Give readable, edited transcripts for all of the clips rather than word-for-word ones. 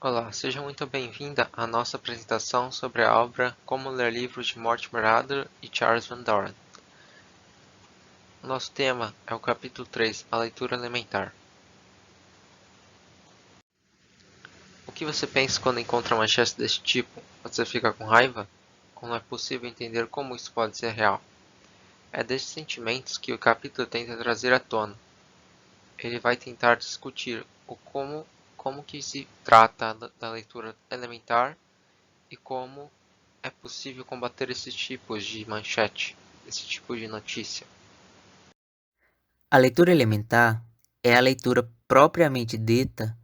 Olá, seja muito bem-vinda à nossa apresentação sobre a obra Como Ler Livros de Mortimer Adler e Charles Van Doren. O nosso tema é o capítulo 3, a leitura elementar. O que você pensa quando encontra manchetes deste tipo? Você fica com raiva? Ou não é possível entender como isso pode ser real? É destes sentimentos que o capítulo tenta trazer à tona. Ele vai tentar discutir como que se trata da leitura elementar e como é possível combater esses tipos de manchete, esse tipo de notícia. A leitura elementar é a leitura propriamente dita,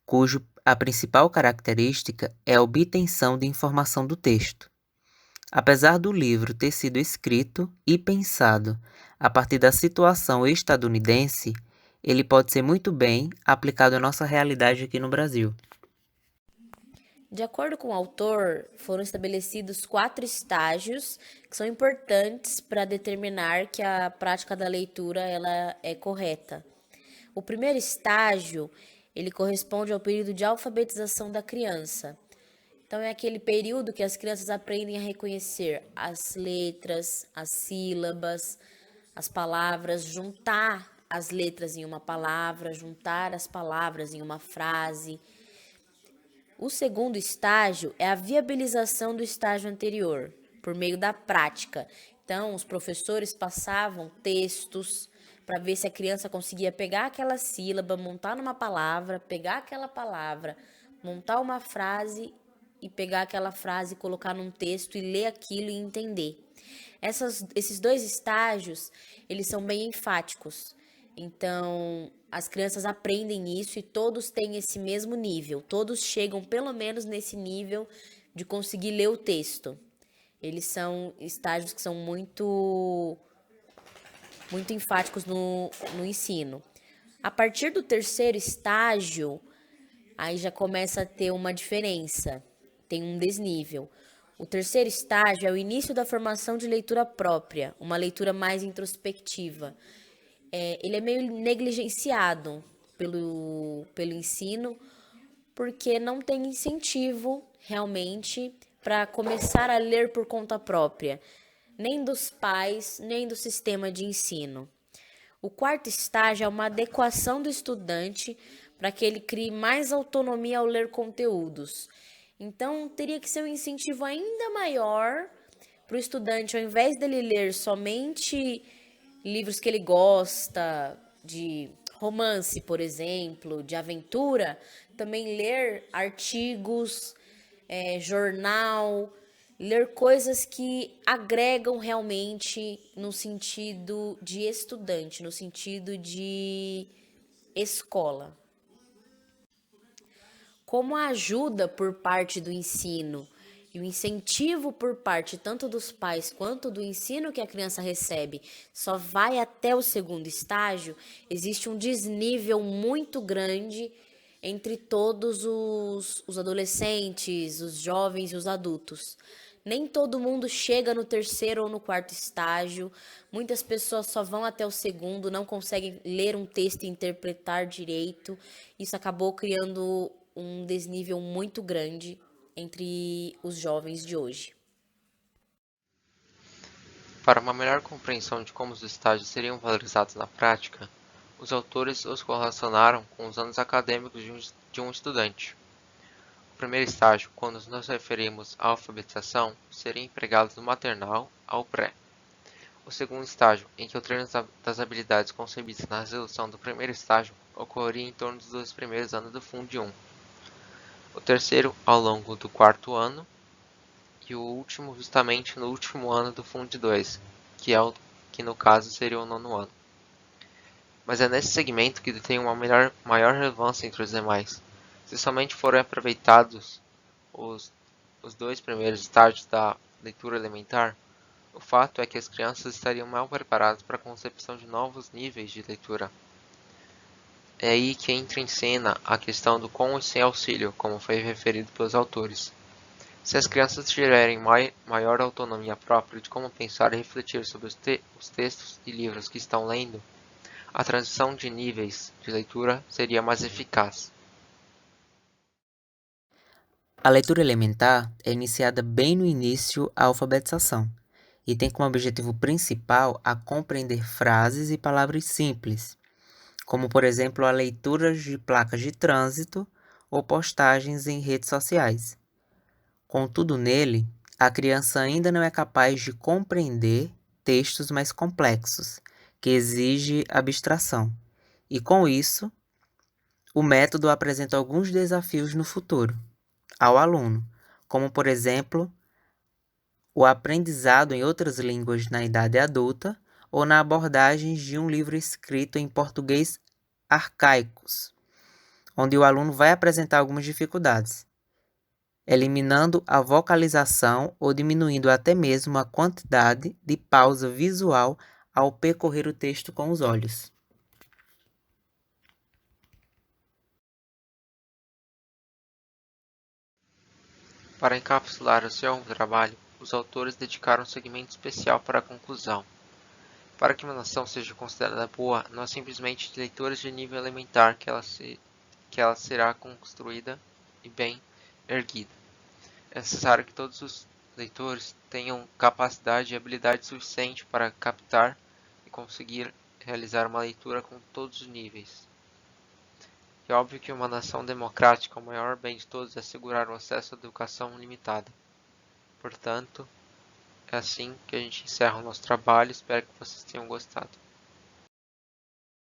cujo a principal característica é a obtenção de informação do texto. Apesar do livro ter sido escrito e pensado a partir da situação estadunidense, ele pode ser muito bem aplicado à nossa realidade aqui no Brasil. De acordo com o autor, foram estabelecidos 4 estágios que são importantes para determinar que a prática da leitura ela é correta. O primeiro estágio, ele corresponde ao período de alfabetização da criança. Então é aquele período que as crianças aprendem a reconhecer as letras, as sílabas, as palavras, juntar as letras em uma palavra, juntar as palavras em uma frase. O segundo estágio é a viabilização do estágio anterior, por meio da prática. Então, os professores passavam textos para ver se a criança conseguia pegar aquela sílaba, montar numa palavra, pegar aquela palavra, montar uma frase e pegar aquela frase, colocar num texto e ler aquilo e entender. Esses dois estágios, eles são bem enfáticos. Então, as crianças aprendem isso e todos têm esse mesmo nível. Todos chegam pelo menos nesse nível de conseguir ler o texto. Eles são estágios que são muito enfáticos no ensino. A partir do terceiro estágio, aí já começa a ter uma diferença, tem um desnível. O terceiro estágio é o início da formação de leitura própria, uma leitura mais introspectiva. Ele é meio negligenciado pelo ensino, porque não tem incentivo realmente para começar a ler por conta própria, nem dos pais, nem do sistema de ensino. O quarto estágio é uma adequação do estudante para que ele crie mais autonomia ao ler conteúdos. Então, teria que ser um incentivo ainda maior para o estudante, ao invés dele ler somente livros que ele gosta, de romance, por exemplo, de aventura, também ler artigos, jornal, ler coisas que agregam realmente no sentido de estudante, no sentido de escola. Como a ajuda por parte do ensino e o incentivo por parte tanto dos pais quanto do ensino que a criança recebe só vai até o segundo estágio, existe um desnível muito grande entre todos os adolescentes, os jovens e os adultos. Nem todo mundo chega no terceiro ou no quarto estágio. Muitas pessoas só vão até o segundo, não conseguem ler um texto e interpretar direito. Isso acabou criando um desnível muito grande entre os jovens de hoje. Para uma melhor compreensão de como os estágios seriam valorizados na prática, os autores os correlacionaram com os anos acadêmicos de um estudante. O primeiro estágio, quando nos referimos à alfabetização, seria empregado do maternal ao pré. O segundo estágio, em que o treino das habilidades concebidas na resolução do primeiro estágio, ocorreria em torno dos 2 primeiros anos do Fundo 1. O terceiro, ao longo do quarto ano, e o último justamente no último ano do Fundo 2, que no caso seria o nono ano. Mas é nesse segmento que tem uma maior relevância entre os demais. Se somente forem aproveitados os, os 2 primeiros estágios da leitura elementar, o fato é que as crianças estariam mal preparadas para a concepção de novos níveis de leitura. É aí que entra em cena a questão do com e sem auxílio, como foi referido pelos autores. Se as crianças tiverem maior autonomia própria de como pensar e refletir sobre os textos e livros que estão lendo, a transição de níveis de leitura seria mais eficaz. A leitura elementar é iniciada bem no início à alfabetização e tem como objetivo principal a compreender frases e palavras simples, como por exemplo a leitura de placas de trânsito ou postagens em redes sociais. Contudo, nele, a criança ainda não é capaz de compreender textos mais complexos, que exigem abstração. E com isso, o método apresenta alguns desafios no futuro ao aluno, como por exemplo, o aprendizado em outras línguas na idade adulta ou na abordagem de um livro escrito em português arcaicos, onde o aluno vai apresentar algumas dificuldades, eliminando a vocalização ou diminuindo até mesmo a quantidade de pausa visual ao percorrer o texto com os olhos. Para encapsular o seu trabalho, os autores dedicaram um segmento especial para a conclusão. Para que uma noção seja considerada boa, não é simplesmente de leitores de nível elementar que ela será construída e bem erguida. É necessário que todos os leitores tenham capacidade e habilidade suficiente para captar e conseguir realizar uma leitura com todos os níveis. É óbvio que uma nação democrática, o maior bem de todos é assegurar o acesso à educação limitada. Portanto, é assim que a gente encerra o nosso trabalho. Espero que vocês tenham gostado.